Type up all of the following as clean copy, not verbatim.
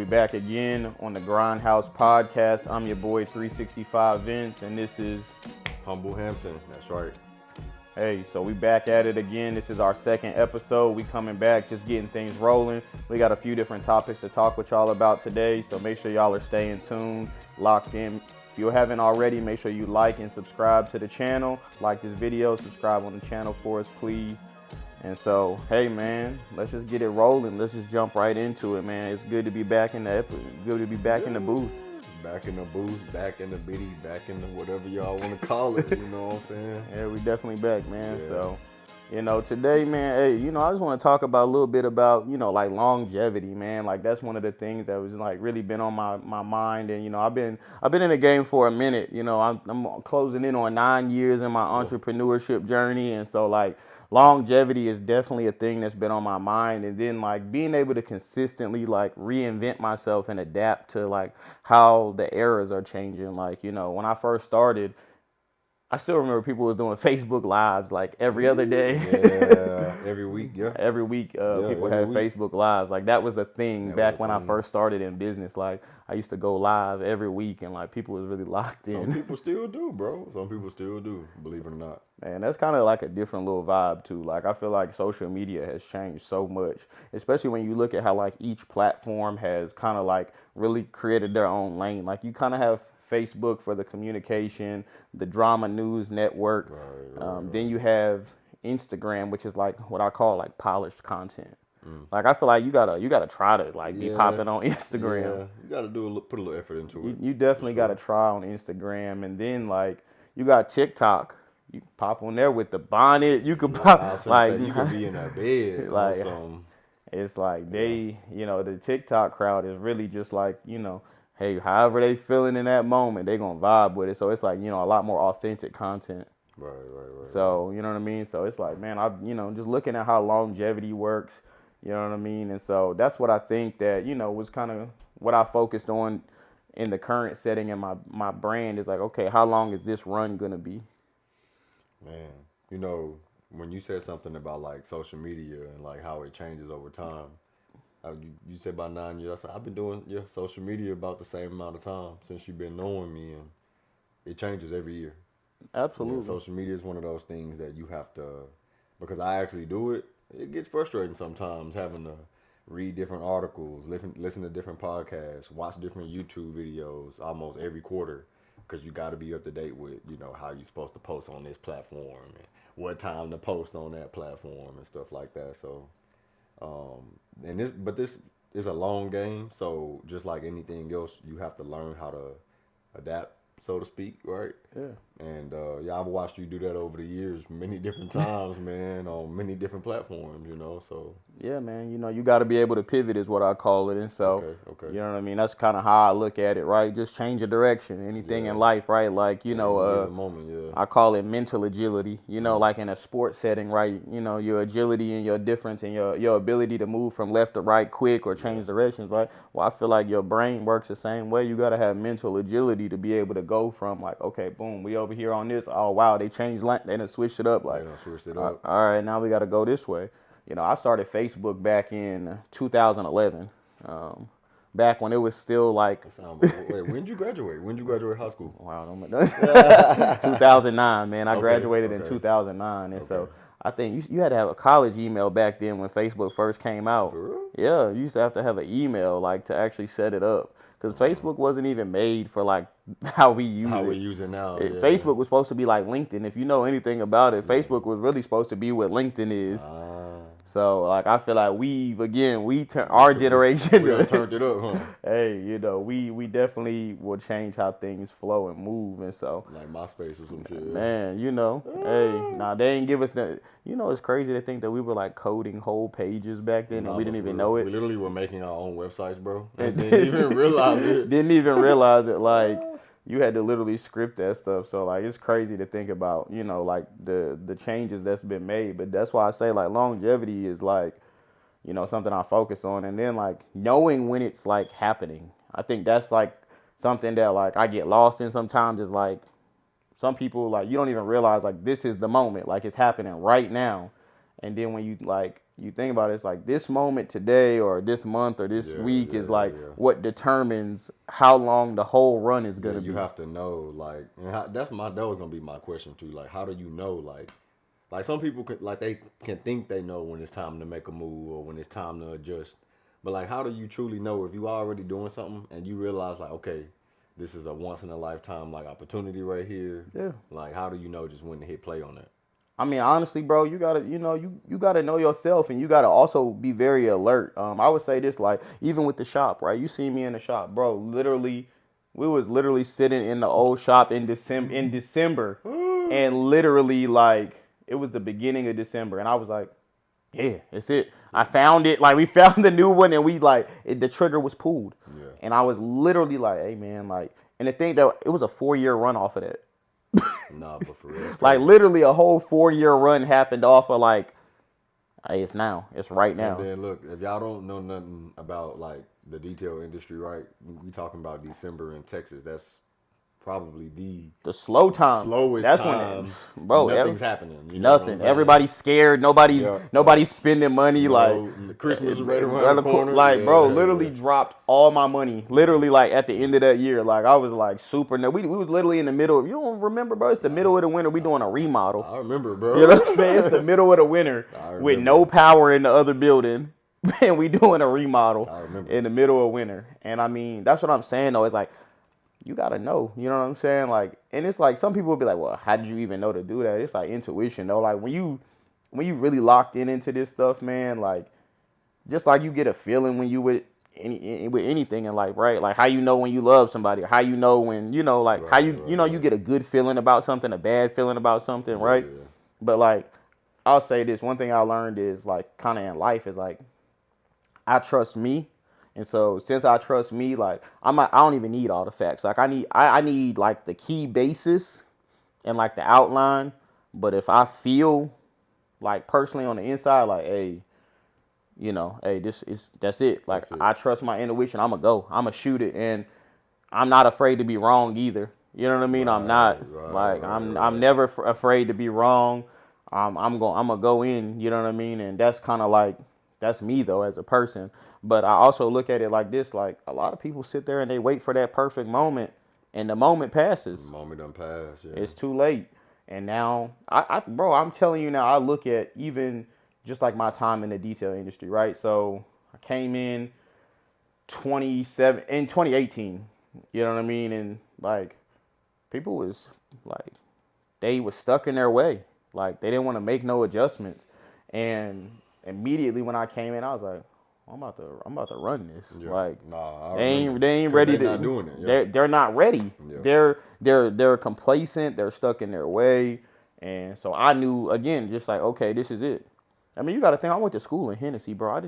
back again on the GrindHouse podcast. I'm your boy 365 Vince, and this is Humble Hampton. That's right. Hey, so we back at it again. This is our second episode. We coming back, just getting things rolling. We got a few different topics to talk with y'all about today, so make sure y'all are staying tuned, locked in. If you haven't already, make sure you like and subscribe to the channel. Like this video, subscribe on the channel for us, please. And so, hey man, let's just get it rolling. Let's just jump right into it, man. It's good to be back in the good to be back in the booth. Back in the booth, back in the bitty, back in the whatever y'all want to call it, you know what I'm saying? Yeah, we definitely back, man. Yeah. So, today, man, hey, I just want to talk about a little bit about, like longevity, man. Like that's one of the things that was like really been on my mind. And, I've been in the game for a minute. I'm closing in on 9 years in my entrepreneurship journey. And so like longevity is definitely a thing that's been on my mind. And then like being able to consistently like reinvent myself and adapt to like how the eras are changing. Like, when I first started, I still remember people was doing Facebook Lives like every other day. Yeah, every week, yeah. Every week, people had Facebook Lives. Like that was the thing back when I first started in business. Like I used to go live every week, and like people was really locked in. Some people still do, bro. Some people still do, believe it or not. Man, that's kind of like a different little vibe too. Like I feel like social media has changed so much, especially when you look at how like each platform has kind of like really created their own lane. Like you kind of have Facebook for the communication, the drama news network. Right. Then you have Instagram, which is like what I call like polished content. Like I feel like you gotta try to like be popping on Instagram. Yeah, you gotta put a little effort into it. You definitely gotta try on Instagram, and then like you got TikTok. You can pop on there with the bonnet. You could pop like you could be in that bed. Like it's like they, the TikTok crowd is really just like hey, however they feeling in that moment, they gonna vibe with it. So it's like, a lot more authentic content. Right. So, you know what I mean? So it's like, man, just looking at how longevity works, you know what I mean? And so that's what I think that, was kind of what I focused on in the current setting in my brand is like, okay, how long is this run gonna be? Man, when you said something about like social media and like how it changes over time, you said about 9 years. I said, I've been doing social media about the same amount of time since you've been knowing me, and it changes every year. Absolutely. Social media is one of those things that you have to, because I actually do it, it gets frustrating sometimes having to read different articles, listen to different podcasts, watch different YouTube videos almost every quarter, because you got to be up to date with, how you're supposed to post on this platform and what time to post on that platform and stuff like that. So, this is a long game, so just like anything else, you have to learn how to adapt, so to speak, right? Yeah. And I've watched you do that over the years, many different times, man, on many different platforms, so. Yeah, man, you got to be able to pivot is what I call it. And so, okay. You know what I mean? That's kind of how I look at it, right? Just change your direction, anything in life, right? Like, I call it mental agility, like in a sports setting, right? Your agility and your difference and your ability to move from left to right quick or change directions, right? Well, I feel like your brain works the same way. You got to have mental agility to be able to go from like, okay, boom, we over here on this. Oh, wow, they changed, they done switched it up. Like, all right, now we got to go this way. I started Facebook back in 2011, back when it was still like. Wait, when did you graduate? When did you graduate high school? Wow, 2009, man. I graduated in 2009, and so I think you had to have a college email back then when Facebook first came out. For real? Yeah, you used to have to have an email like to actually set it up. Because Facebook wasn't even made for like how we use it. How we use it now. Facebook was supposed to be like LinkedIn. If you know anything about it, Facebook was really supposed to be what LinkedIn is. So like I feel like our generation we turned it up, huh? Hey, we definitely will change how things flow and move, and so like MySpace or some shit. Man, hey, they ain't give us the. It's crazy to think that we were like coding whole pages back then and we didn't even know it. We literally were making our own websites, bro. And didn't even realize it. Didn't even realize it. Like you had to literally script that stuff. So like it's crazy to think about, like the changes that's been made. But that's why I say like longevity is like, something I focus on. And then like knowing when it's like happening. I think that's like something that like I get lost in sometimes is like some people like you don't even realize like this is the moment, like it's happening right now. And then when you like you think about it, it's like this moment today or this month or this week is like what determines how long the whole run is gonna You be. have to know, like, and that was gonna be my question too. Like, how do you know, like some people can, like, they can think they know when it's time to make a move or when it's time to adjust, but like, how do you truly know if you already doing something and you realize like, okay, this is a once in a lifetime like opportunity right here? Yeah. Like, how do you know just when to hit play on that? I mean, honestly, bro, you gotta, you gotta know yourself, and you gotta also be very alert. I would say this, like, even with the shop, right? You see me in the shop, bro. Literally, we was literally sitting in the old shop in December, and literally, like, it was the beginning of December, and I was like, yeah, it's it. I found it. Like, we found the new one, and we like the trigger was pulled, and I was literally like, hey, man, like, and the thing that it was a 4-year run off of that. Nah, but for real, it's Like crazy. literally a whole 4-year run happened off of like, hey, it's now. It's right And now. then look, if y'all don't know nothing about like the detail industry, right? We talking about December in Texas. That's probably the The slow time. slowest That's when it, time. bro. Nothing's happening. You know what I'm Nothing. saying? Everybody's scared. Nobody's Yeah. nobody's spending money. Like Christmas is right around the corner. like, bro, Yeah, literally dropped all my money. Literally, like at the end of that year, like I was like super. We was literally in the middle. You don't remember, bro? It's the middle of the winter. We doing a remodel. I remember, bro. You know what I'm saying? It's the middle of the winter with no power in the other building, and we doing a remodel in the middle of winter. And I mean, that's what I'm saying though. It's like you gotta know. You know what I'm saying? Like, and it's like some people will be like, "Well, how did you even know to do that?" It's like intuition though. Like when you really locked into this stuff, man. Like just like you get a feeling when you with anything in life, right? Like how you know when you love somebody, or how you know when like how you get a good feeling about something, a bad feeling about something, right? Yeah. But like I'll say this one thing I learned is like kind of in life is like I trust me. And so since I trust me, like I don't even need all the facts. Like I need like the key basis and like the outline. But if I feel like personally on the inside, like, hey, hey, that's it. Like I trust my intuition. I'm gonna shoot it, and I'm not afraid to be wrong either. You know what I mean? I'm not like I'm never afraid to be wrong. I'm gonna go in. You know what I mean? And that's kind of like that's me though as a person. But I also look at it like this: like a lot of people sit there and they wait for that perfect moment, and the moment passes. The moment done passed. Yeah. It's too late. And now, bro, I'm telling you now, I look at even just like my time in the detail industry, right? So I came in 2018. You know what I mean? And like people was like they was stuck in their way. Like they didn't want to make no adjustments. And immediately when I came in, I was like, I'm about to run this. Yeah. Like Nah, they ain't ready they're to. not doing it. Yeah. They're not ready. Yeah. They're complacent. They're stuck in their way. And so I knew again, just like okay, this is it. I mean, you got to think. I went to school in Hennessy, bro. I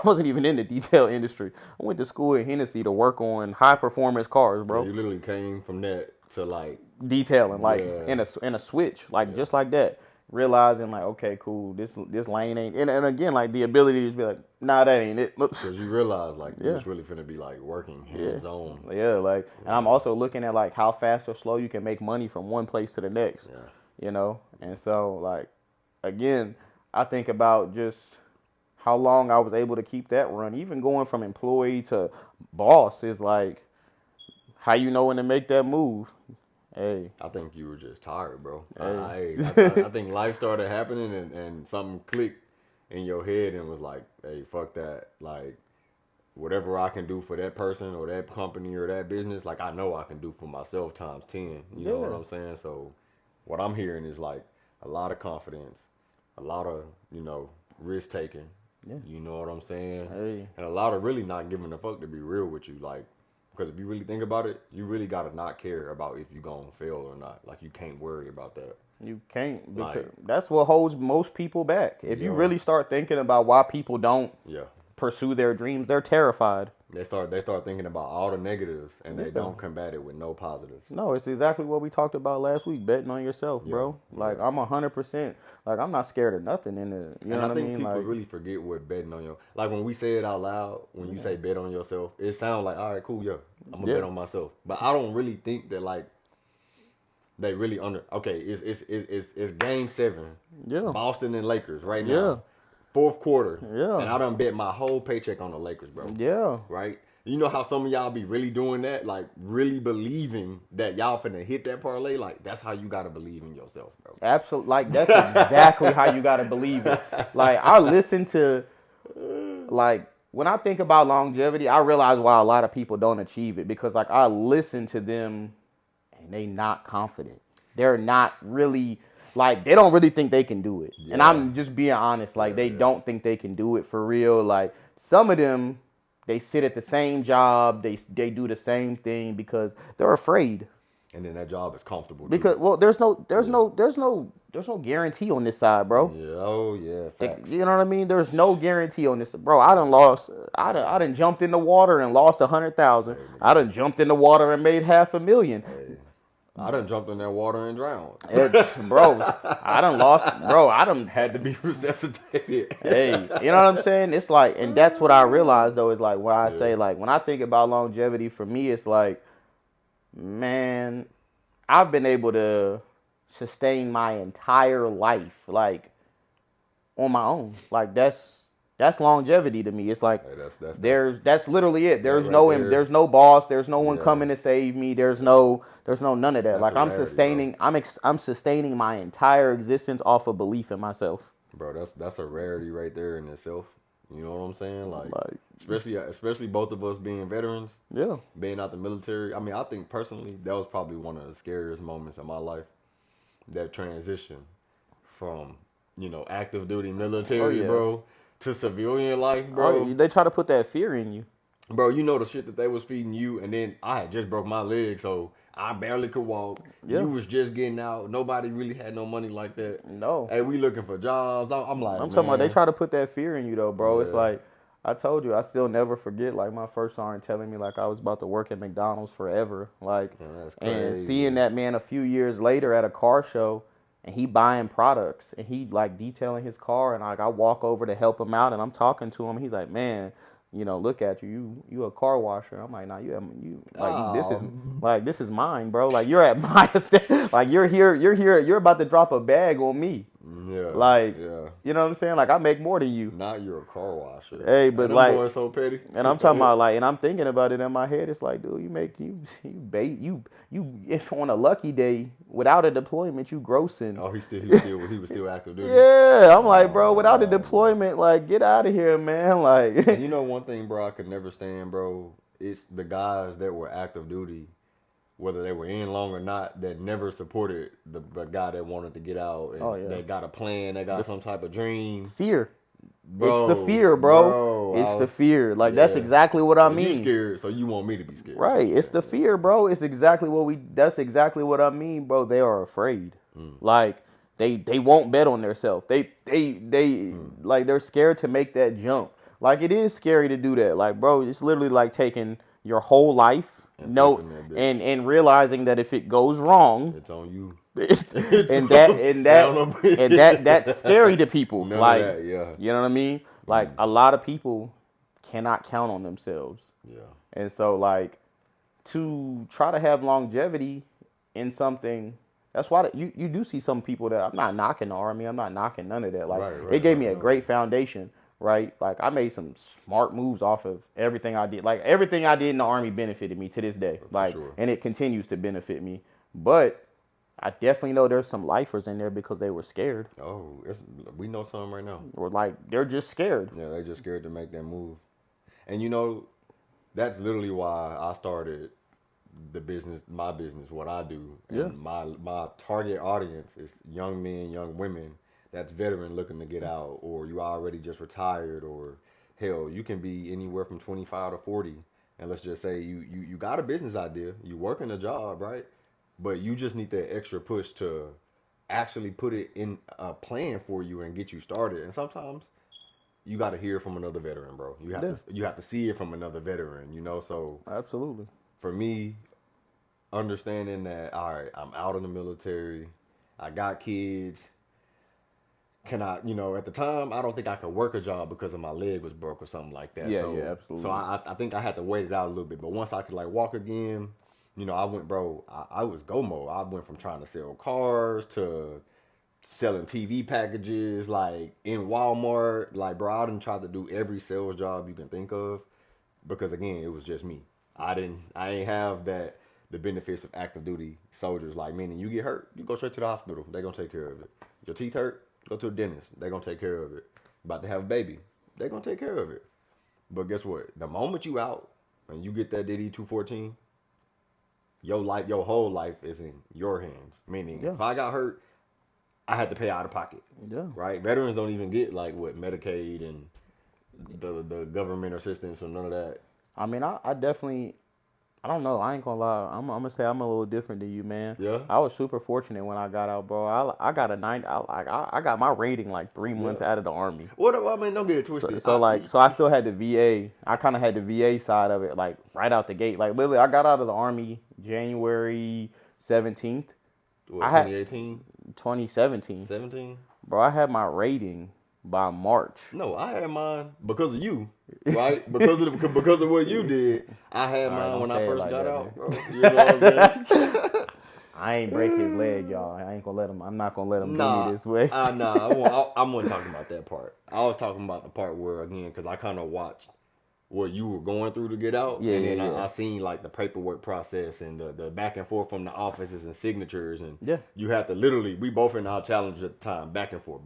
wasn't even in the detail industry. I went to school in Hennessy to work on high performance cars, bro. Yeah, you literally came from that to like Detailing, like in a switch, like just like that. Realizing like, okay, cool, this lane ain't, and again, like the ability to just be like, nah, that ain't it. Because you realize like it's really finna be like working hands on. Yeah, like, and I'm also looking at like how fast or slow you can make money from one place to the next. Yeah. And so like, again, I think about just how long I was able to keep that run, even going from employee to boss is like, how you know when to make that move. Hey, I think you were just tired, bro. Hey. I think life started happening and something clicked in your head and was like, hey, fuck that. Like, whatever I can do for that person or that company or that business, like, I know I can do for myself times 10. You know what I'm saying? So, what I'm hearing is like a lot of confidence, a lot of, risk taking. Yeah. You know what I'm saying? Hey. And a lot of really not giving a fuck, to be real with you. Like, because if you really think about it, you really got to not care about if you're going to fail or not. Like, you can't worry about that. You can't. Because that's what holds most people back. If you really start thinking about why people don't pursue their dreams, they're terrified. They start thinking about all the negatives, and they don't combat it with no positives. No, it's exactly what we talked about last week, betting on yourself, bro. Like, I'm 100%, like, I'm not scared of nothing in the, you know what I mean? I think people really forget what betting on your, like, when we say it out loud, when you say bet on yourself, it sounds like, all right, cool, I'm gonna bet on myself. But I don't really think that, like, they really it's game 7. Boston and Lakers right now. fourth quarter, Yeah. and I done bet my whole paycheck on the Lakers, bro. Yeah. Right? You know how some of y'all be really doing that, like really believing that y'all finna hit that parlay. Like that's how you gotta believe in yourself, bro. Absolutely. Like that's exactly how you gotta believe it. Like I listen to, like when I think about longevity, I realize why a lot of people don't achieve it because like I listen to them and they not confident. They're not really like they don't really think they can do it. And Yeah. I'm just being honest, like they Yeah. don't think they can do it for real. Like some of them, they sit at the same job, they do the same thing because they're afraid. And then that job is comfortable too. Because well, there's no guarantee on this side, bro. Yeah, oh yeah, facts. You know what I mean? There's no guarantee on this, bro. I done jumped in the water and lost 100,000. I done jumped in the water and made $500,000. Hey, I done jumped in that water and drowned. Bro, I done lost, bro. I done Had to be resuscitated. Hey, you know what I'm saying? It's like, and that's what I realized though, is like when I say like when I think about longevity for me, it's like, man, I've been able to sustain my entire life like on my own. Like that's longevity to me. It's like Hey, that's literally it. There's right no there. there's no boss. There's no one Yeah. coming to save me. There's no none of that. That's Like a I'm rarity, sustaining I'm sustaining my entire existence off of belief in myself. Bro, that's a rarity right there in itself. You know what I'm saying? Like Like especially both of us being veterans, yeah. being out the military. I mean, I think personally that was probably one of the scariest moments of my life. That transition from, active duty military, yeah. bro, to civilian life, Oh, bro. they try to put that fear in you. Bro, you know the shit that they was feeding you, and then I had just broke my leg, so I barely could walk. Yeah. You was just getting out. Nobody really had no money like that. No. Hey, we looking for jobs. I'm like, I'm talking about they man. try to put that fear in you though, bro. It's Yeah. like I told you, I still never forget like my first sergeant telling me like I was about to work at McDonald's forever. Like Man, that's and crazy. seeing that man a few years later at a car show and he buying products and he like detailing his car and like I walk over to help him out and I'm talking to him. He's like, man, look at you a car washer. I'm like, nah, this is mine, bro. Like you're at my estate. Like you're here, you're about to drop a bag on me. Yeah. Like, yeah. you know what I'm saying? Like I make more than you. Not you're a car washer. Hey, but them like, boys so petty. and I'm talking about like, and I'm thinking about it in my head. It's like, dude, if on a lucky day without a deployment, you grossing. Oh, he was still active duty. Yeah, I'm like, bro, without a deployment, like, get out of here, man. Like, And you know one thing, bro, I could never stand, bro. It's the guys that were active duty, whether they were in long or not, that never supported the guy that wanted to get out and that got a plan, that got some type of dream. fear. Bro, It's the fear, bro. It's the fear. Like that's exactly what I mean. You scared, so you want me to be scared. Right. It's the fear, bro. It's exactly that's exactly what I mean, bro. They are afraid. Like they won't bet on themselves. They like they're scared to make that jump. Like it is scary to do that. Like, bro, it's literally like taking your whole life and realizing that if it goes wrong, it's on you. That's scary to people. None like of that, yeah. You know what I mean? Like a lot of people cannot count on themselves. Yeah. And so like to try to have longevity in something, that's why you do see some people that I'm not knocking the Army, I'm not knocking none of that. Like it gave me a great foundation, right? Like I made some smart moves off of everything I did. Like everything I did in the Army benefited me to this day. Like and it continues to benefit me. But I definitely know there's some lifers in there because they were scared. Oh, we know some right now. Or like they're just scared. Yeah, they're just scared to make that move. And that's literally why I started my business, what I do. And my target audience is young men, young women that's veteran looking to get out, or you already just retired, or hell, you can be anywhere from 25 to 40. And let's just say you got a business idea, you working a job, right? But you just need that extra push to actually put it in a plan for you and get you started. And sometimes you got to hear from another veteran, bro. You have to see it from another veteran, So Absolutely. For me, understanding that, all right, I'm out in the military, I got kids. Can I, at the time, I don't think I could work a job because of my leg was broke or something like that. Yeah, absolutely. So I think I had to wait it out a little bit. But once I could walk again, I went, bro, I was go mode. I went from trying to sell cars to selling TV packages, like in Walmart. Like, bro, I done tried to do every sales job you can think of because again, it was just me. I ain't have the benefits of active duty soldiers. Like, meaning you get hurt, you go straight to the hospital. They gonna take care of it. Your teeth hurt, go to the dentist. They gonna take care of it. About to have a baby, they gonna take care of it. But guess what? The moment you out and you get that DD 214, your whole life is in your hands. Meaning, Yeah. if I got hurt, I had to pay out of pocket. Yeah. Right? Veterans don't even get like what Medicaid and the government assistance or none of that. I mean, I definitely, I don't know. I ain't gonna lie. I'm gonna say I'm a little different than you, man. Yeah. I was super fortunate when I got out, bro. I got a 9. I got my rating like 3 months out of the army. What? I mean, don't get it twisted. So I still had the VA. I kind of had the VA side of it, like right out the gate. Like literally, I got out of the army January 17th. What, I had 2018, 2017. 17? Bro, I had my rating by March. No, I had mine because of you, right? because of what you did. I had mine when I first got out, bro. You know what I'm saying? I ain't break his leg, y'all. I ain't gonna let him. I'm not gonna let him do me this way. Nah. I wasn't talking about that part. I was talking about the part where, again, because I kind of watched what you were going through to get out. Yeah, and then yeah. I seen like the paperwork process and the back and forth from the offices and signatures. And you had to literally, we both in our challenge at the time, back and forth,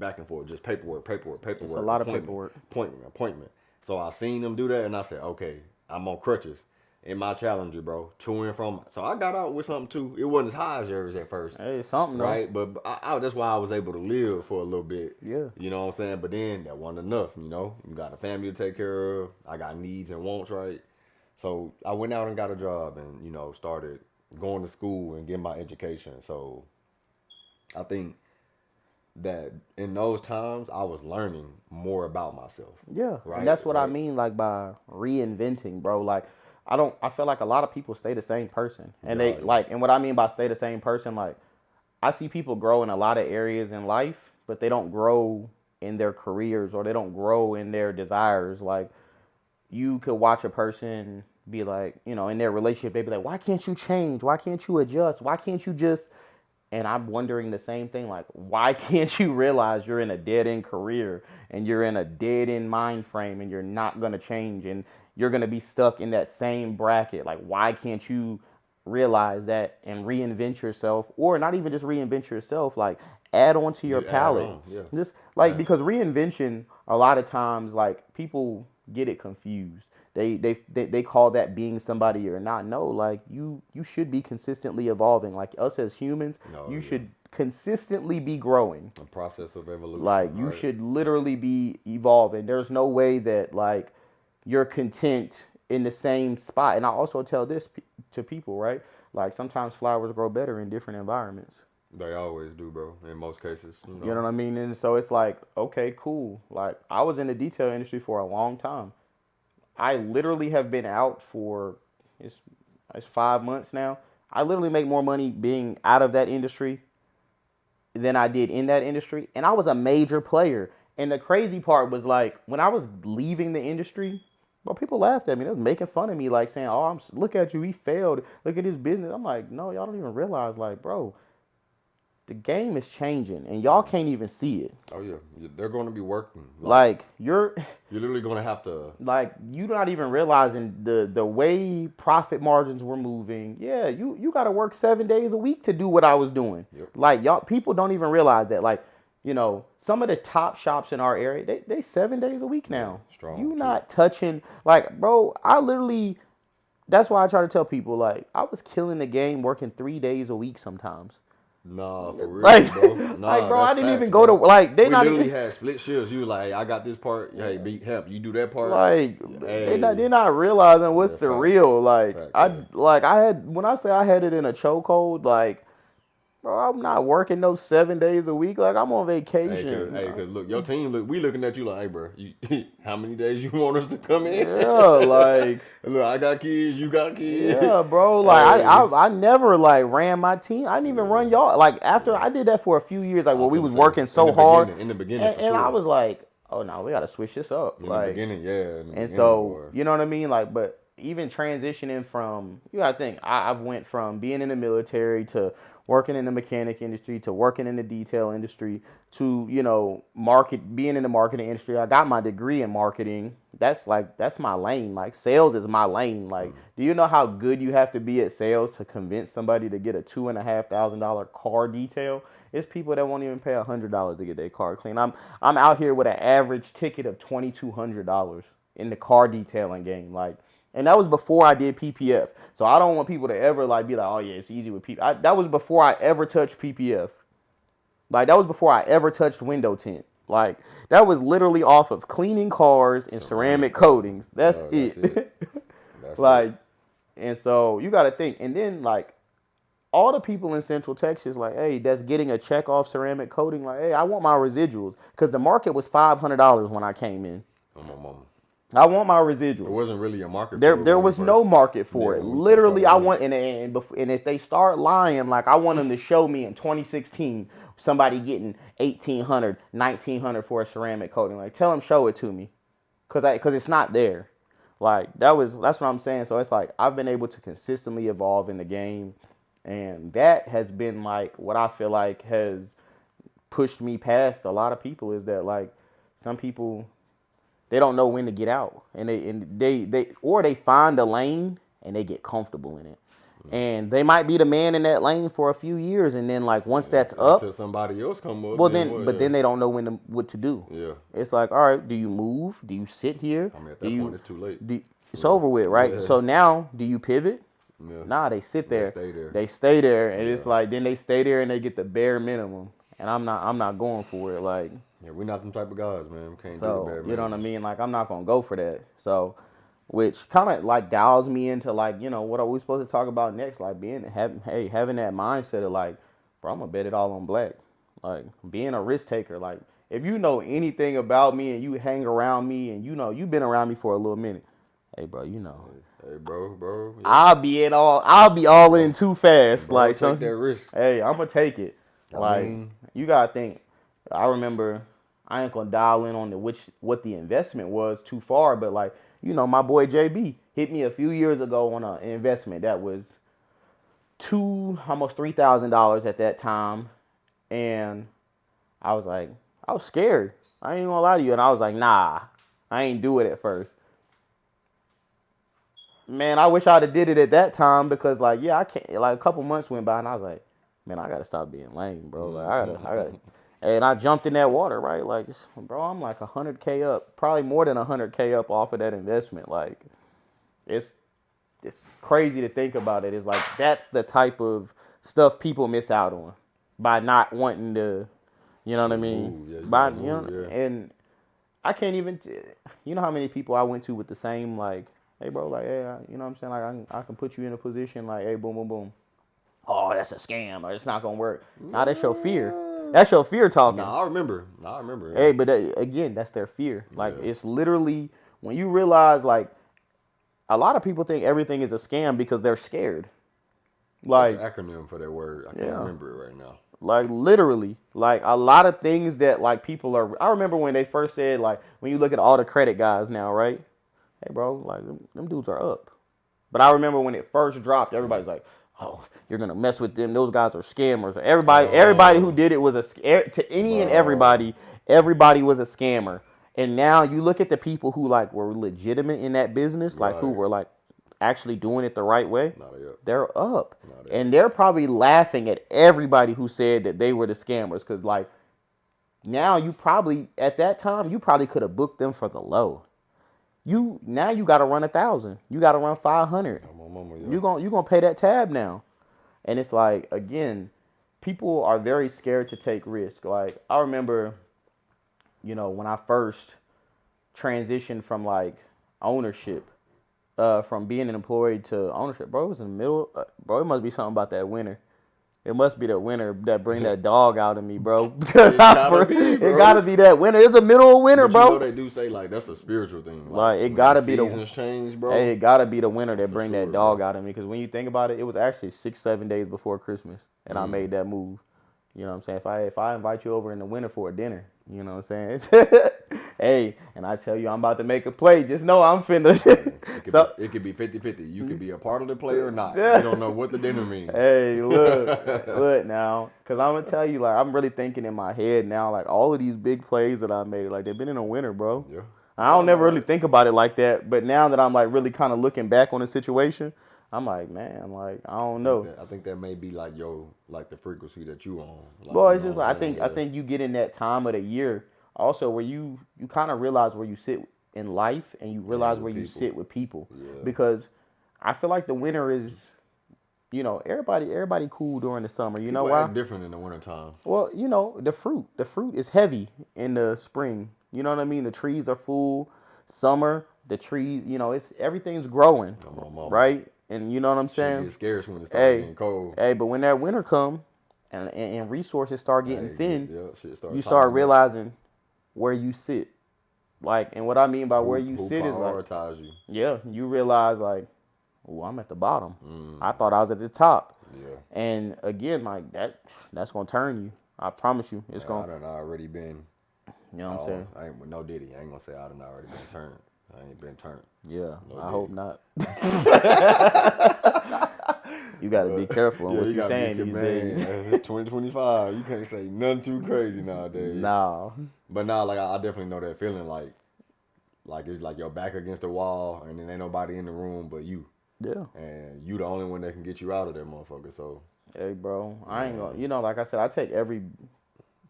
just paperwork. It's a lot of paperwork. Appointment. So I seen them do that and I said, okay, I'm on crutches in my challenger, bro, to and from. So I got out with something too. It wasn't as high as yours at first. Hey, something though. Right? But that's why I was able to live for a little bit. Yeah. You know what I'm saying? But then that wasn't enough, you know? You got a family to take care of. I got needs and wants, right? So I went out and got a job and, you know, started going to school and getting my education. So I think that in those times I was learning more about myself. Yeah. Right? And that's what I mean, like by reinventing, bro. Like I feel like a lot of people stay the same person. And they like, and what I mean by stay the same person, like I see people grow in a lot of areas in life, but they don't grow in their careers or they don't grow in their desires. Like you could watch a person be like, you know, in their relationship, they be like, why can't you change? Why can't you adjust? Why can't you just, and I'm wondering the same thing, like, why can't you realize you're in a dead-end career and you're in a dead-end mind frame and you're not going to change and you're going to be stuck in that same bracket? Like, why can't you realize that and reinvent yourself, or not even just reinvent yourself, like add on to your palette? Just like, because reinvention, a lot of times, like people get it confused. They call that being somebody you're not. No, like you should be consistently evolving. Like us as humans, you should consistently be growing. A process of evolution. Like you should literally be evolving. There's no way that like you're content in the same spot. And I also tell this to people, right? Like sometimes flowers grow better in different environments. They always do, bro, in most cases. You know what I mean? And so it's like, okay, cool. Like I was in the detail industry for a long time. I literally have been out for, it's 5 months now. I literally make more money being out of that industry than I did in that industry. And I was a major player. And the crazy part was like, when I was leaving the industry, well, people laughed at me. They was making fun of me, like saying, oh, look at you, he failed. Look at his business. I'm like, no, y'all don't even realize, like, bro, the game is changing and y'all can't even see it. Oh yeah, they're going to be working. Like you're literally going to have to. Like you're not even realizing the way profit margins were moving. Yeah, you got to work 7 days a week to do what I was doing. Yep. Like y'all, people don't even realize that. Like, you know, some of the top shops in our area, they 7 days a week now. Yeah, strong. You not touching, like, bro. I literally. That's why I try to tell people, like, I was killing the game working 3 days a week sometimes. Nah, for real, like, bro. Nah, like, bro, I didn't facts, even go to, like, they we not literally even, had split shifts. You was like, hey, I got this part. Hey, help. You do that part. like, hey. they're not realizing what's the facts. real, like, Facts, I had, when I say I had it in a chokehold, like, bro, I'm not working those 7 days a week. Like, I'm on vacation. Hey, cause look, your team, we looking at you like, hey, bro, how many days you want us to come in? Yeah, like, look, I got kids, you got kids. Yeah, bro. Like, I never like ran my team. I didn't even run y'all. Like after I did that for a few years, like when we was working so hard. In the beginning, and I was like, oh no, we gotta switch this up. In like the beginning, yeah. And so, you know what I mean? Like, but even transitioning from, you gotta think, I've went from being in the military to working in the mechanic industry to working in the detail industry to, being in the marketing industry. I got my degree in marketing. That's my lane. Like sales is my lane. Like, do you know how good you have to be at sales to convince somebody to get a $2,500 car detail? It's people that won't even pay $100 to get their car clean. I'm out here with an average ticket of $2,200 in the car detailing game. Like, and that was before I did PPF. So I don't want people to ever like be like, oh yeah, it's easy with PPF. That was before I ever touched PPF. Like that was before I ever touched window tint. Like that was literally off of cleaning cars and ceramic coatings. That's it. That's it. That's like, it. and so you got to think. And then like all the people in Central Texas, like, hey, that's getting a check off ceramic coating. Like, hey, I want my residuals because the market was $500 when I came in. I want my residuals. There wasn't really a market for it. There was no market for it. Literally, I want, and if they start lying, like I want them to show me in 2016 somebody getting $1,800, $1,900 for a ceramic coating. Like, tell them show it to me, cause it's not there. Like that's what I'm saying. So it's like I've been able to consistently evolve in the game, and that has been like what I feel like has pushed me past a lot of people. Is that like some people, they don't know when to get out, and they find a lane and they get comfortable in it, and they might be the man in that lane for a few years, and then like once that's up, until somebody else come up. Well, then they don't know what to do. Yeah, it's like, all right, do you move? Do you sit here? I mean, at that point, it's too late. It's over with, right? Yeah. So now, do you pivot? Yeah. Nah, they sit there. They stay there, and it's like then they stay there and they get the bare minimum, and I'm not going for it, like. Yeah, we're not them type of guys, man. We can't do the bare minimum. You know what I mean? Like, I'm not going to go for that. So, which kind of, like, dials me into, like, what are we supposed to talk about next? Like, having that mindset of, like, bro, I'm going to bet it all on black. Like, being a risk taker. Like, if you know anything about me and you hang around me and, you've been around me for a little minute. Hey, bro, Hey, bro. Yeah. I'll be all in too fast. Bro, like, take that risk. Hey, I'm going to take it. You got to think. I remember, I ain't gonna dial in on what the investment was too far, but like, my boy JB hit me a few years ago on an investment that was almost $3,000 at that time, and I was scared. I ain't gonna lie to you, and I was like, nah, I ain't do it at first. Man, I wish I'd have did it at that time because like, yeah, I can't. Like a couple months went by, and I was like, man, I gotta stop being lame, bro. Like I gotta. And I jumped in that water, right? Like, bro, I'm like 100K up, probably more than 100K up off of that investment. Like, it's crazy to think about it. It's like that's the type of stuff people miss out on by not wanting to, you know what I mean? And I can't even, you know how many people I went to with the same like, hey, bro, like, hey, you know what I'm saying? Like, I can put you in a position like, hey, boom, boom, boom. Oh, that's a scam, or it's not gonna work. Nah, that's your fear. That's your fear talking. Nah, I remember. Hey, but again, that's their fear. Like, it's literally, when you realize, like, a lot of people think everything is a scam because they're scared. Like, what's the acronym for that word? I can't remember it right now. Like, literally. Like, a lot of things that, like, people are, I remember when they first said, like, when you look at all the credit guys now, right? Hey, bro, like, them dudes are up. But I remember when it first dropped, everybody's like, oh, you're gonna mess with them. Those guys are scammers. Everybody who did it was to any and everybody. Everybody was a scammer. And now you look at the people who like were legitimate in that business, like who were like actually doing it the right way. They're up, and they're probably laughing at everybody who said that they were the scammers. Because like now you probably at that time you probably could have booked them for the low. You got to run 1,000. You got to run 500. You gonna pay that tab now, and it's like again, people are very scared to take risk. Like I remember, when I first transitioned from like ownership, from being an employee to ownership, bro, it was in the middle. Bro, it must be something about that winter. It must be the winter that bring that dog out of me, bro. Because it gotta be that winter. It's the middle of winter, bro. They do say like that's a spiritual thing. Like it gotta be the seasons change, bro. Hey, it gotta be the winter that bring that dog out of me. Because when you think about it, it was actually 6-7 days before Christmas, and I made that move. You know what I'm saying? If I invite you over in the winter for a dinner, you know what I'm saying? Hey, and I tell you I'm about to make a play. Just know I'm finna So it could be 50-50. You could be a part of the play or not. Yeah. You don't know what the dinner means. hey, look now, because I'm gonna tell you, like, I'm really thinking in my head now, like, all of these big plays that I made, like, they've been in a winter, bro. Yeah. I don't never really think about it like that, but now that I'm like really kind of looking back on the situation, I'm like, man, like, I don't know. I think that may be like like the frequency that you on. Like, Well, you it's know just what like I'm saying? I think you get in that time of the year also where you kind of realize where you sit in life and you realize with where you people. sit with people Yeah. because I feel like the winter is, everybody cool during the summer. You know People why? act different in the wintertime. Well, the fruit is heavy in the spring. You know what I mean? The trees are full. Summer, the trees, it's everything's growing, Oh, my mama. right? And you know what I'm Shit saying? gets scarce when it starts Hey, getting cold. hey, but when that winter come and resources start getting thin, Shit start you start piling up. realizing where you sit. Like, and what I mean by where you Who sit is like, prioritize you? yeah, you realize like, oh, I'm at the bottom. Mm. I thought I was at the top. Yeah. And again, like that's gonna turn you. I promise you, it's Man, I gonna. done already been. You know what I'm saying? I ain't with no Diddy. I ain't gonna say I done already been turned. I ain't been turned. Yeah, No I Diddy. hope not. You got to be careful on what you you're gotta saying be, these man, days. it's 2025. You can't say nothing too crazy nowadays. Nah. But nah, like I definitely know that feeling. Like it's like your back against the wall, and then ain't nobody in the room but you, Yeah. and you the only one that can get you out of that motherfucker. So Hey, bro, I ain't gonna. Like I said, I take every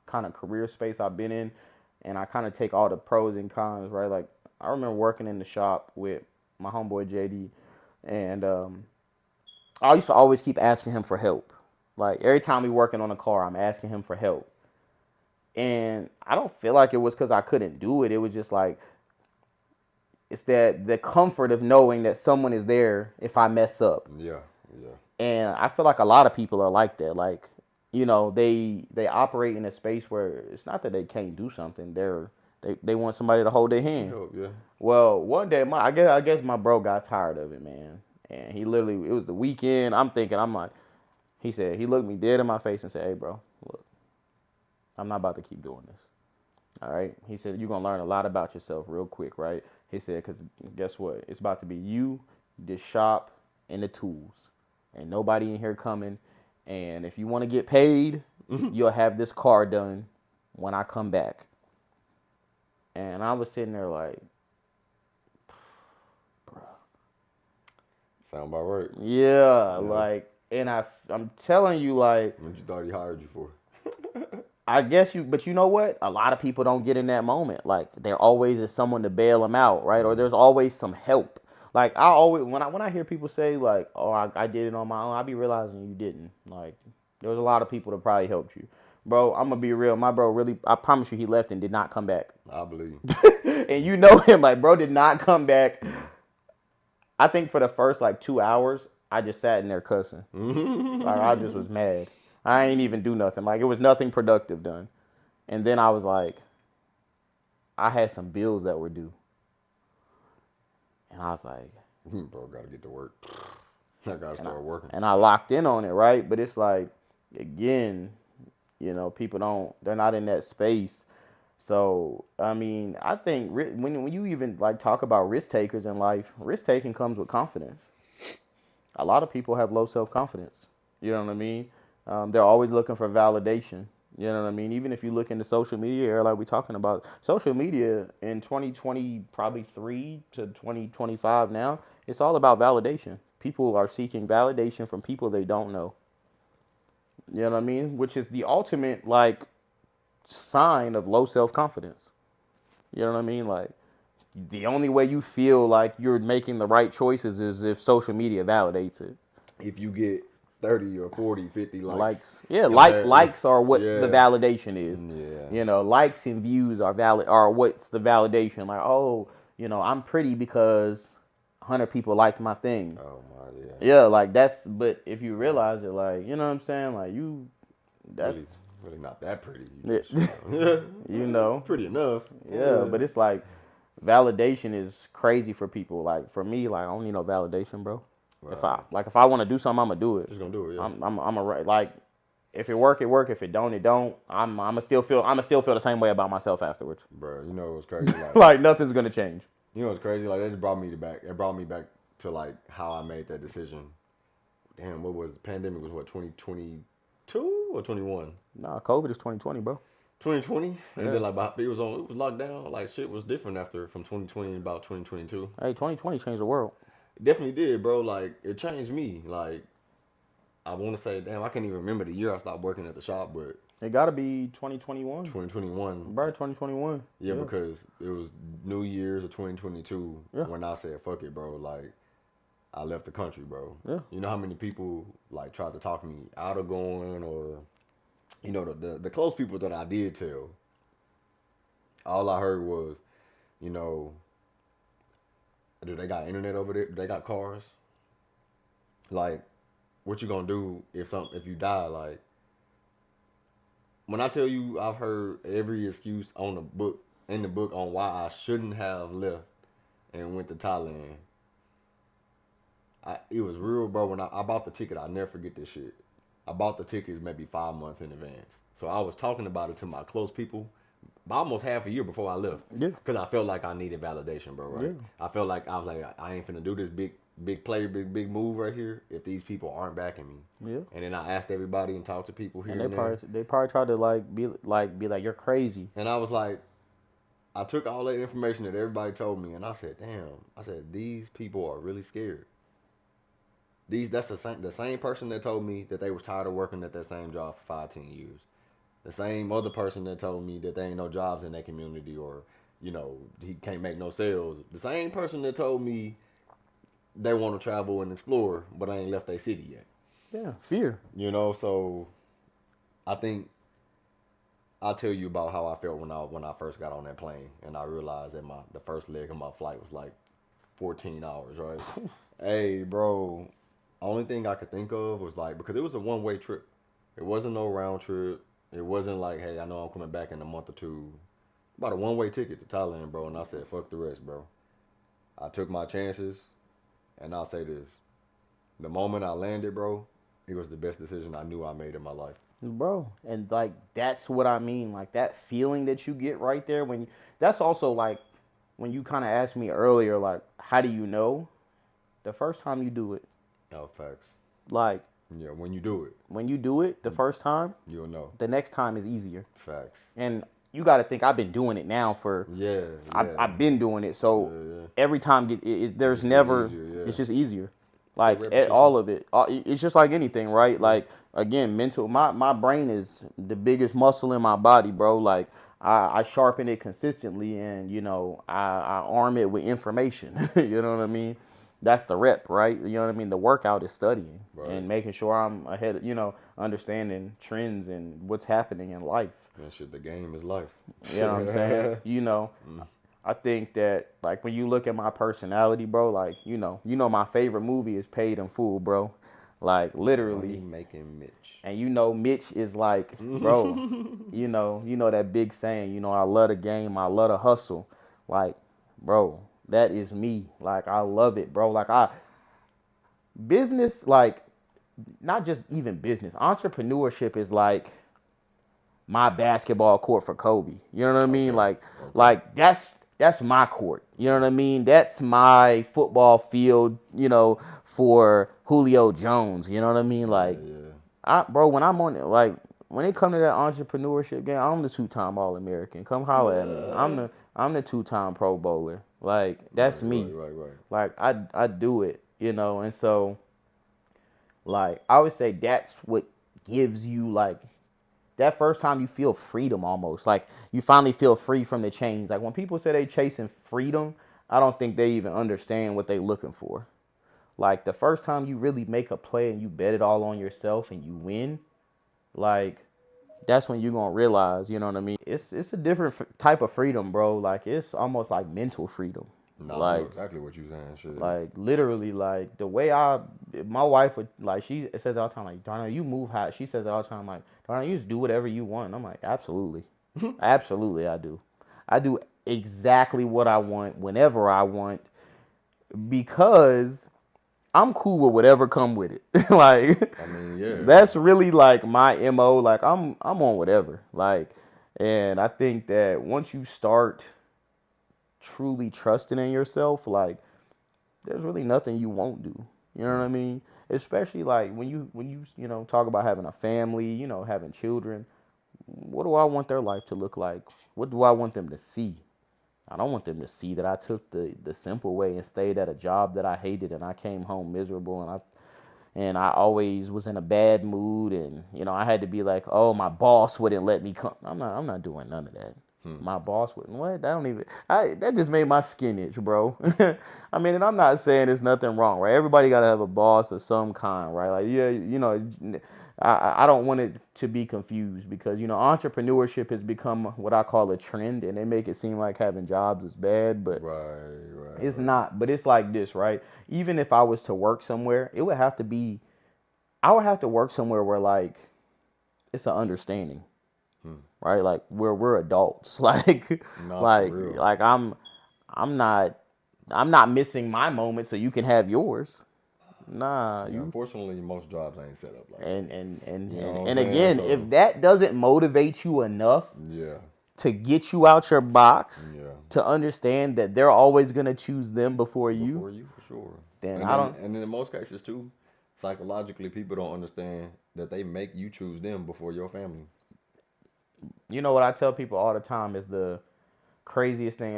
kind of career space I've been in, and I kind of take all the pros and cons, right? Like I remember working in the shop with my homeboy JD, and I used to always keep asking him for help. Like every time we working on a car, I'm asking him for help, and I don't feel like it was because I couldn't do it. It was just like it's that the comfort of knowing that someone is there if I mess up. yeah. And I feel like a lot of people are like that. Like, they operate in a space where it's not that they can't do something. They want somebody to hold their hand. Help, yeah. Well, one day I guess my bro got tired of it, man. And he literally, it was the weekend. I'm like, he looked me dead in my face and said, "Hey, bro, look, I'm not about to keep doing this. All right." He said, "You're gonna learn a lot about yourself real quick, right?" He said, "Because guess what? It's about to be you, this shop, and the tools. Ain't nobody in here coming. And if you want to get paid, you'll have this car done when I come back." And I was sitting there like, bro. Sound about right. Yeah, like, and I'm telling you, like, What you thought he hired you for? I guess but you know what? A lot of people don't get in that moment. Like, there always is someone to bail them out, right? Or there's always some help. Like, I always, when I hear people say, like, oh, I did it on my own, I be realizing you didn't. Like, there was a lot of people that probably helped you. Bro, I'm going to be real. My bro really, I promise you, he left and did not come back. I believe. And you know him, like, bro did not come back. I think for the first, like, 2 hours, I just sat in there cussing. Like, I just was mad. I ain't even do nothing. Like, it was nothing productive done. And then I was like, I had some bills that were due. And I was like, Bro, gotta get to work. I gotta start working. and I locked in on it, right? But it's like, again, people they're not in that space. So, I mean, I think when you even like talk about risk takers in life, risk taking comes with confidence. A lot of people have low self-confidence. You know what I mean? They're always looking for validation. You know what I mean? Even if you look into social media era, like we're talking about, social media in 2020, probably 3 to 2025 now, it's all about validation. People are seeking validation from people they don't know. You know what I mean? Which is the ultimate, like, sign of low self-confidence. You know what I mean? Like, the only way you feel like you're making the right choices is if social media validates it. If you get 30 or 40, 50 likes. Yeah, Okay. likes are what the validation is. Yeah. Likes and views are what's the validation. Like, oh, I'm pretty because 100 people liked my thing. Oh my, yeah. Yeah, like but if you realize it, like, you know what I'm saying? Like, that's really not that pretty. Pretty enough. Yeah, but it's like validation is crazy for people. Like, for me, like, I don't need no validation, bro. Right. If I want to do something, I'm gonna do it. Just gonna do it. Yeah. I'm a like, if it work, it work. If it don't, it don't. I'ma still feel the same way about myself afterwards. Bro, you know what's crazy? Like nothing's gonna change. You know what's crazy? Like, that just brought me to back. It brought me back to like how I made that decision. Damn, what was the pandemic? Was what 2022 or 21? Nah, COVID is 2020, bro. 2020, and Yeah. then like it was locked down. Like shit was different after from 2020 and about 2022. Hey, 2020 changed the world. It definitely did, bro. Like it changed me. Like I want to say, damn, I can't even remember the year I stopped working at the shop, but It gotta be 2021. 2021. Bro, 2021. Yeah, because it was New Year's of 2022 Yeah. when I said, fuck it, bro. Like, I left the country, bro. Yeah. You know how many people, like, tried to talk me out of going or, you know, the close people that I did tell, all I heard was, you know, do they got internet over there? Do they got cars? Like, what you gonna do if you die? Like, when I tell you I've heard every excuse on the book in the book on why I shouldn't have left and went to Thailand. It was real, bro. When I bought the ticket, I'll never forget this shit. I bought the tickets maybe 5 months in advance. So I was talking about it to my close people almost half a year before I left. Yeah. Because I felt like I needed validation, bro, right? Yeah. I felt like I was like, I ain't finna do this big play, big move right here if these people aren't backing me. Yeah. And then I asked everybody and talked to people here And and they probably tried to be like you're crazy. And I was like, I took all that information that everybody told me, and I said, "Damn!" I said, "These people are really scared." That's the same person that told me that they was tired of working at that same job for 5, 10 years. The same other person that told me that there ain't no jobs in that community, or you know he can't make no sales. The same person that told me they want to travel and explore, but I ain't left their city yet. Yeah, fear. You know, so I think I'll tell you about how I felt when I first got on that plane and I realized that the first leg of my flight was like 14 hours, right? Hey, bro, only thing I could think of was like, because it was a one-way trip. It wasn't no round trip. It wasn't like, hey, I know I'm coming back in a month or two. About a one-way ticket to Thailand, bro. And I said, fuck the rest, bro. I took my chances, and I'll say this. The moment I landed, bro, it was the best decision I knew I made in my life. Bro, and like that's what I mean, like that feeling that you get right there that's also like when you kind of asked me earlier, like how do you know? The first time you do it. No, facts. Like, yeah, when you do it the first time, you'll know. The next time is easier. Facts. And you got to think I've been doing it now for I've been doing it, so every time there's never easier, it's just easier. Like all of it, it's just like anything, right? Like again, mental. My brain is the biggest muscle in my body, bro. Like I sharpen it consistently, and you know I arm it with information. You know what I mean? That's the rep, right? You know what I mean? The workout is studying and making sure I'm ahead. You know, understanding trends and what's happening in life. Man, shit, the game is life. You know what I'm saying? You know. I think that like when you look at my personality, bro, like you know my favorite movie is Paid in Full, bro. Like literally Money making Mitch. And you know Mitch is like, bro, you know that big saying, you know, I love the game, I love the hustle. Like, bro, that is me. Like I love it, bro. Like business, like not just even business. Entrepreneurship is like my basketball court for Kobe. You know what I mean? Like that's my court. You know what I mean? That's my football field, you know, for Julio Jones. You know what I mean? Like, bro, when I'm on it, like, when it come to that entrepreneurship game, I'm the 2-time All-American. Come holler at me. I'm the 2-time Pro Bowler. Like, that's me. Right. Like, I do it, you know, and so, like, I would say that's what gives you, like, that first time you feel freedom almost. Like you finally feel free from the chains. Like when people say they chasing freedom, I don't think they even understand what they looking for. Like the first time you really make a play and you bet it all on yourself and you win, like that's when you're going to realize, you know what I mean? It's a different type of freedom, bro. Like it's almost like mental freedom. No, like, I know exactly what you're saying. Shit. Like literally, like the way my wife would like. She says all the time, like Darnell, you move high. She says all the time, like Darnell, you just do whatever you want. And I'm like, absolutely, absolutely, I do. I do exactly what I want whenever I want because I'm cool with whatever come with it. Like, I mean, yeah, that's really like my MO. Like I'm on whatever. Like, and I think that once you start truly trusting in yourself, like there's really nothing you won't do. You know what I mean? Especially like when you talk about having a family, having children. What do I want their life to look like? What do I want them to see? I don't want them to see that I took the simple way and stayed at a job that I hated and I came home miserable and I always was in a bad mood and I had to be like, oh, my boss wouldn't let me come. I'm not doing none of that. My boss wouldn't. What? That don't even. That just made my skin itch, bro. I mean, and I'm not saying there's nothing wrong, right? Everybody gotta have a boss of some kind, right? Like, yeah, I don't want it to be confused because entrepreneurship has become what I call a trend, and they make it seem like having jobs is bad, but it's not. But it's like this, right? Even if I was to work somewhere, it would have to be. I would have to work somewhere where like it's an understanding, right? Like where we're adults, like Not like for real. like I'm not missing my moment so you can have yours. Nah, Yeah, unfortunately, most jobs ain't set up like and that. and and You know and, what I'm and saying? again, if So, that doesn't motivate you enough yeah, to get you out your box yeah. to understand that they're always gonna choose them before you, Before you, for sure. then And I then, don't. and then in most cases too, psychologically, people don't understand that they make you choose them before your family. You know what I tell people all the time is the craziest thing.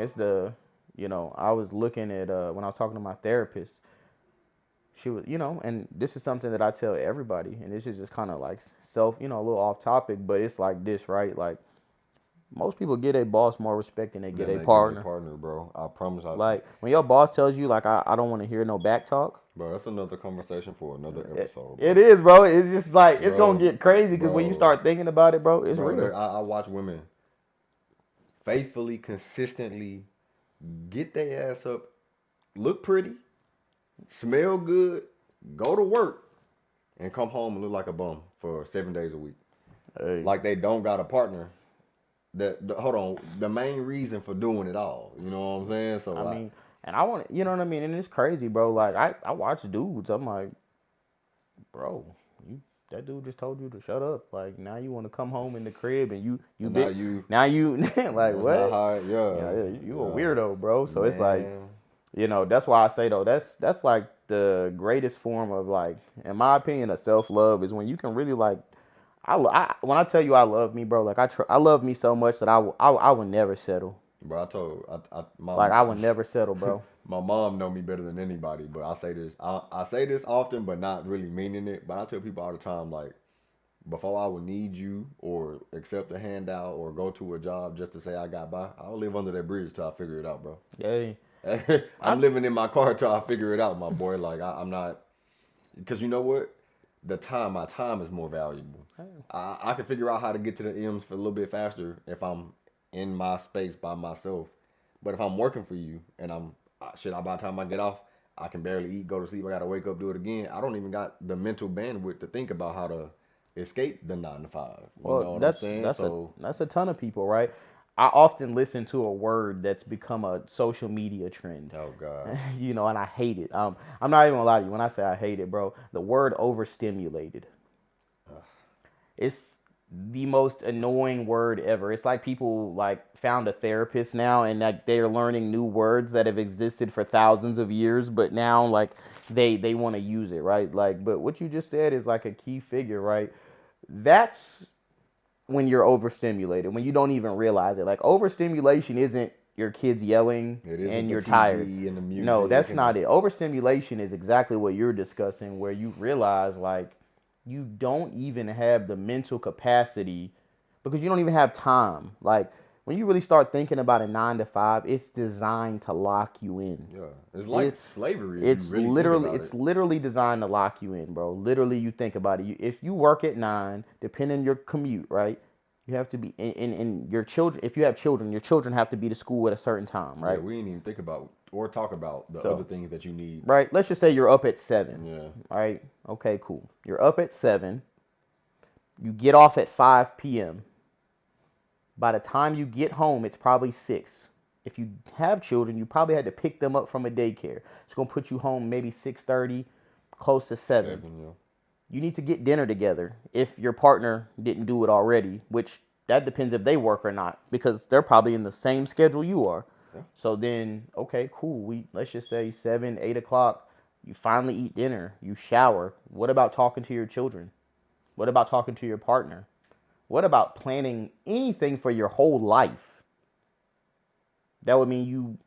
I was looking at when I was talking to my therapist. She was, and this is something that I tell everybody, and this is just kind of like a little off topic, but it's like this, right? Like most people get a boss more respect than they get Then a they get their partner. partner, bro. I promise. Like when your boss tells you, like, I don't want to hear no back talk. Bro, that's another conversation for another It, episode, it bro. is, bro. It's just like it's gonna Bro, get crazy because when you bro, start thinking about it, bro, it's bro. real. I watch women faithfully, consistently get their ass up, look pretty, smell good, go to work, and come home and look like a bum for 7 days a week. Hey, Like they don't got a partner. Hold on, the main reason for doing it all. You know what I'm saying? I So mean, and I want, you know what I mean, and it's crazy, bro. Like I watch dudes. I'm like, bro, you that dude just told you to shut up. Like now you want to come home in the crib and you and now bit you, now you like that's not what? how. Yeah, Yeah, you a yeah, weirdo, bro. So it's like, man. that's why I say though, that's like the greatest form of like, in my opinion, of self love is when you can really like, when I tell you I love me, bro, like I love me so much that I would never settle. Bro, I told my Like I would never settle, bro. my mom know me better than anybody, but I say this. I say this often, but not really meaning it. But I tell people all the time, like, before I would need you or accept a handout or go to a job just to say I got by, I'll live under that bridge till I figure it out, bro. Yeah, I'm living in my car till I figure it out, my boy. Like I'm not, because you know what? My time is more valuable. I can figure out how to get to the M's for a little bit faster if I'm in my space by myself. But if I'm working for you and by the time I get off, I can barely eat, go to sleep. I gotta wake up, do it again. I don't even got the mental bandwidth to think about how to escape the 9 to 5. You know well, what I'm that's saying? that's a So, that's a ton of people, right? I often listen to a word that's become a social media trend. oh God, And I hate it. I'm not even gonna lie to you. When I say I hate it, bro, the word overstimulated. It's the most annoying word ever. It's like people like found a therapist now and like they're learning new words that have existed for thousands of years, but now like they want to use it, right? Like, but what you just said is like a key figure, right? That's when you're overstimulated, when you don't even realize it. Like overstimulation isn't your kids yelling it isn't and the you're tired. TV and the No, music that's and the, not it. Overstimulation is exactly what you're discussing, where you realize like you don't even have the mental capacity because you don't even have time. Like when you really start thinking about a 9 to 5, it's designed to lock you in. yeah. It's like It's slavery if you it's really think literally about it. it's literally designed to lock you in, bro. Literally, you think about it. If you work at 9, depending on your commute, right? You have to be in your children. If you have children, your children have to be to school at a certain time, Yeah, right? we didn't even think about or talk about the other So, things that you need. right. Let's just say you're up at 7. Yeah. All right. Okay. Cool. You're up at 7. You get off at 5 p.m. By the time you get home, it's probably 6. If you have children, you probably had to pick them up from a daycare. It's gonna put you home maybe 6:30, close to 7. 7, yeah. You need to get dinner together if your partner didn't do it already, which that depends if they work or not, because they're probably in the same schedule you are. Yeah. So then, okay, cool. Let's just say 7, 8 o'clock. You finally eat dinner. You shower. What about talking to your children? What about talking to your partner? What about planning anything for your whole life? That would mean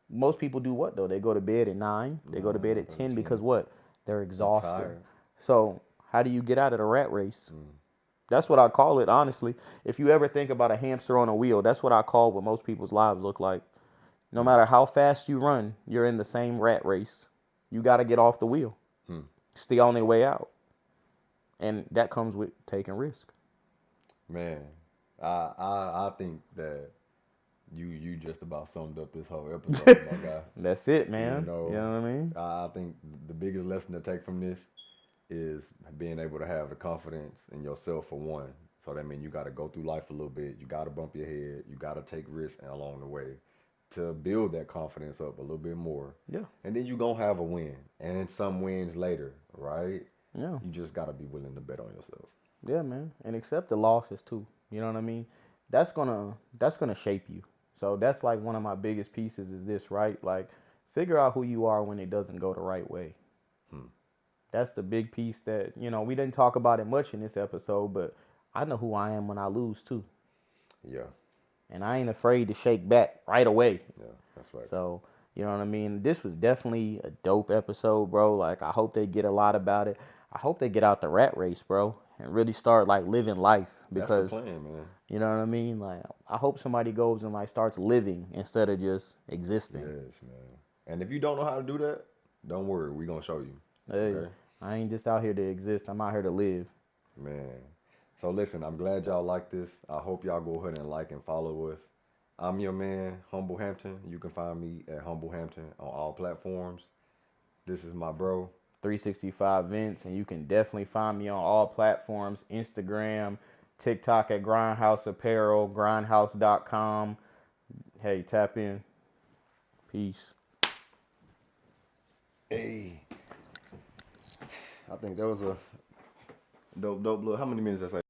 most people do what though? They go to bed at 9, they go to bed at 10 because 10. what? They're They're exhausted. tired. So, how do you get out of the rat race? That's what I call it, honestly. If you ever think about a hamster on a wheel, that's what I call what most people's lives look like. No matter how fast you run, you're in the same rat race. You got to get off the wheel. It's the only way out. And that comes with taking risk. Man, I think that you just about summed up this whole episode, my guy. That's it, You man. You know, know what I mean? I think the biggest lesson to take from this is being able to have the confidence in yourself for one. So that means you got to go through life a little bit. You got to bump your head. You got to take risks along the way to build that confidence up a little bit more. Yeah. And then you going to have a win. And then some wins later, right? Yeah. You just got to be willing to bet on yourself. Yeah, man. And accept the losses too. You know what I mean? That's gonna shape you. So that's like one of my biggest pieces is this, right? Like figure out who you are when it doesn't go the right way. That's the big piece that, we didn't talk about it much in this episode, but I know who I am when I lose too. Yeah. And I ain't afraid to shake back right away. Yeah, that's right. So, you know what I mean? This was definitely a dope episode, bro. Like, I hope they get a lot about it. I hope they get out the rat race, bro, and really start, like, living life. Because, that's the plan, man. you know what I mean? Like, I hope somebody goes and, like, starts living instead of just existing. Yes, man. And if you don't know how to do that, don't worry. We're going to show you. Hey, Okay? I ain't just out here to exist. I'm out here to live. Man. So listen, I'm glad y'all like this. I hope y'all go ahead and like and follow us. I'm your man, Humble Hampton. You can find me at Humble Hampton on all platforms. This is my bro. 365 Vince, and you can definitely find me on all platforms, Instagram, TikTok at GrindHouse Apparel, grindhouse.com. Hey, tap in. Peace. Hey. I think that was a dope look. How many minutes did I say?